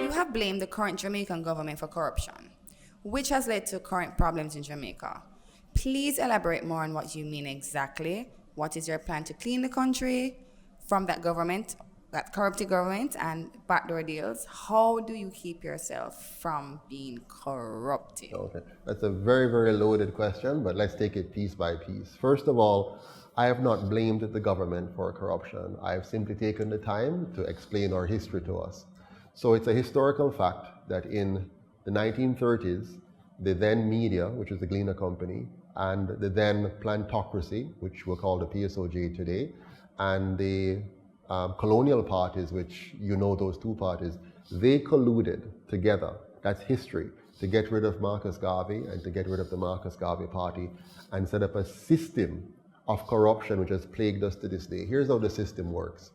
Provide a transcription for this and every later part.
you have blamed the current Jamaican government for corruption, which has led to current problems in Jamaica. Please elaborate more on what you mean exactly. What is your plan to clean the country from that government, that corrupted government, and backdoor deals? How do you keep yourself from being corrupted? Okay, that's a very, very loaded question, but let's take it piece by piece. First of all, I have not blamed the government for corruption. I have simply taken the time to explain our history to us. So it's a historical fact that in the 1930s, the then media, which is the Gleaner Company, and the then plantocracy, which we'll call the PSOJ today, and the colonial parties, which you know those two parties, they colluded together, that's history, to get rid of Marcus Garvey and to get rid of the Marcus Garvey party and set up a system of corruption which has plagued us to this day. Here's how the system works.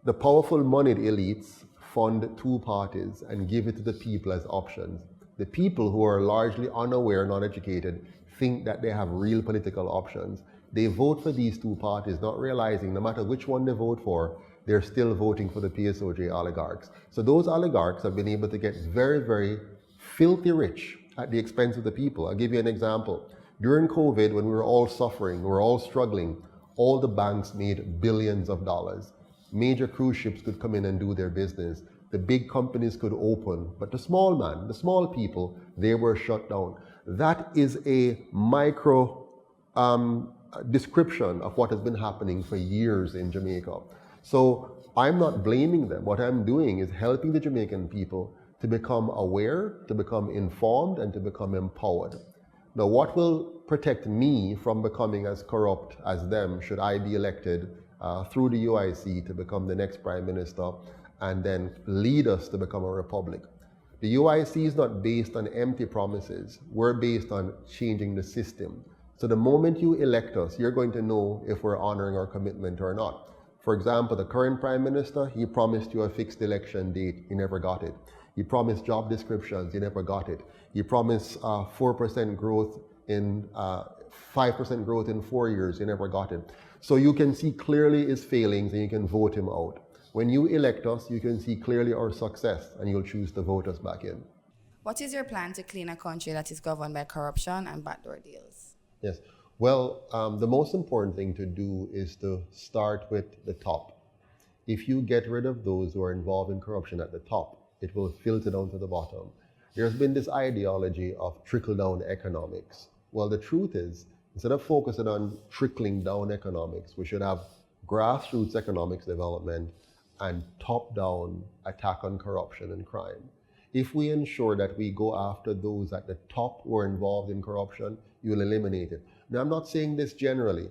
The powerful moneyed elites fund two parties and give it to the people as options. The people who are largely unaware and uneducated think that they have real political options. They vote for these two parties, not realizing no matter which one they vote for, they're still voting for the PSOJ oligarchs. So those oligarchs have been able to get very, very filthy rich at the expense of the people. I'll give you an example. During COVID, when we were all suffering, we were all struggling, all the banks made billions of dollars. Major cruise ships could come in and do their business. The big companies could open, but the small man, the small people, they were shut down. That is a micro description of what has been happening for years in Jamaica. So I'm not blaming them. What I'm doing is helping the Jamaican people to become aware, to become informed, and to become empowered. Now, what will protect me from becoming as corrupt as them should I be elected through the UIC to become the next Prime Minister and then lead us to become a republic? The UIC is not based on empty promises. We're based on changing the system. So the moment you elect us, you're going to know if we're honoring our commitment or not. For example, the current Prime Minister, he promised you a fixed election date. He never got it. He promised job descriptions. He never got it. He promised 4% growth in 5% growth in 4 years. He never got it. So you can see clearly his failings and you can vote him out. When you elect us, you can see clearly our success and you'll choose to vote us back in. What is your plan to clean a country that is governed by corruption and backdoor deals? Yes. Well, the most important thing to do is to start with the top. If you get rid of those who are involved in corruption at the top, it will filter down to the bottom. There's been this ideology of trickle-down economics. Well, the truth is, instead of focusing on trickling down economics, we should have grassroots economics development and top-down attack on corruption and crime. If we ensure that we go after those at the top who are involved in corruption, you'll eliminate it. Now, I'm not saying this generally.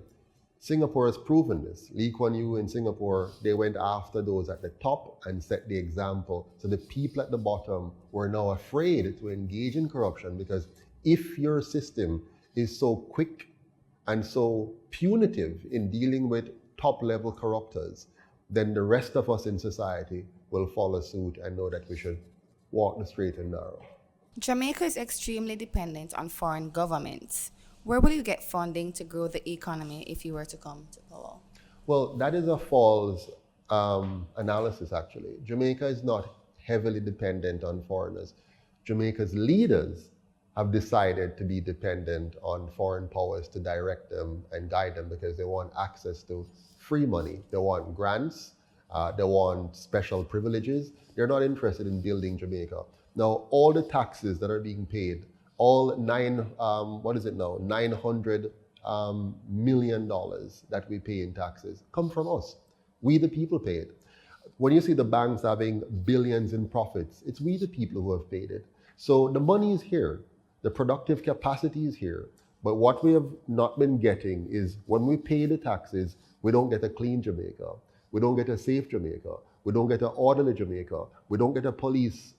Singapore has proven this. Lee Kuan Yew in Singapore, they went after those at the top and set the example. So the people at the bottom were now afraid to engage in corruption, because if your system is so quick and so punitive in dealing with top-level corruptors, then the rest of us in society will follow suit and know that we should walk the straight and narrow. Jamaica is extremely dependent on foreign governments. Where will you get funding to grow the economy if you were to come to power? Well, that is a false analysis, actually. Jamaica is not heavily dependent on foreigners. Jamaica's leaders have decided to be dependent on foreign powers to direct them and guide them because they want access to free money. They want grants. They want special privileges. They're not interested in building Jamaica. Now, all the taxes that are being paid, all $900 million that we pay in taxes come from us. We the people pay it. When you see the banks having billions in profits, it's we the people who have paid it. So the money is here. The productive capacity is here. But what we have not been getting is when we pay the taxes, we don't get a clean Jamaica. We don't get a safe Jamaica. We don't get an orderly Jamaica. We don't get a police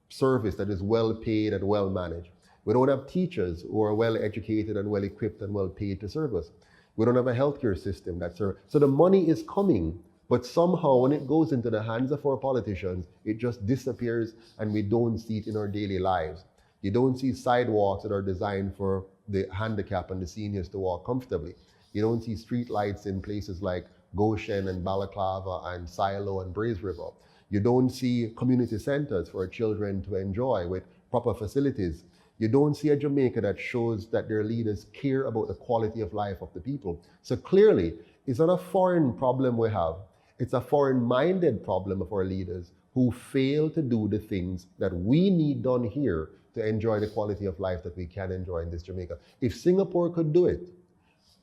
service that is well paid and well managed. We don't have teachers who are well educated and well equipped and well paid to serve us. We don't have a healthcare system that serves. So the money is coming, but somehow when it goes into the hands of our politicians, it just disappears and we don't see it in our daily lives. You don't see sidewalks that are designed for the handicapped and the seniors to walk comfortably. You don't see street lights in places like Goshen and Balaclava and Silo and Braze River. You don't see community centers for children to enjoy with proper facilities. You don't see a Jamaica that shows that their leaders care about the quality of life of the people. So clearly, it's not a foreign problem we have. It's a foreign-minded problem of our leaders who fail to do the things that we need done here to enjoy the quality of life that we can enjoy in this Jamaica. If Singapore could do it,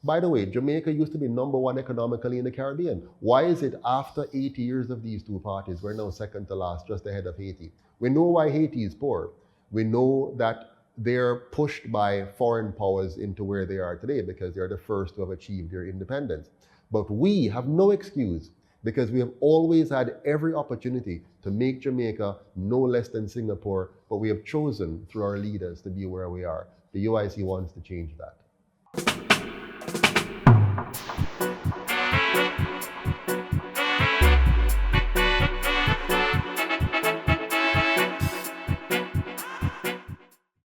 by the way, Jamaica used to be number one economically in the Caribbean. Why is it after 80 years of these two parties, we're now second to last, just ahead of Haiti? We know why Haiti is poor. We know that they're pushed by foreign powers into where they are today because they're the first to have achieved their independence. But we have no excuse because we have always had every opportunity to make Jamaica no less than Singapore, but we have chosen through our leaders to be where we are. The UIC wants to change that.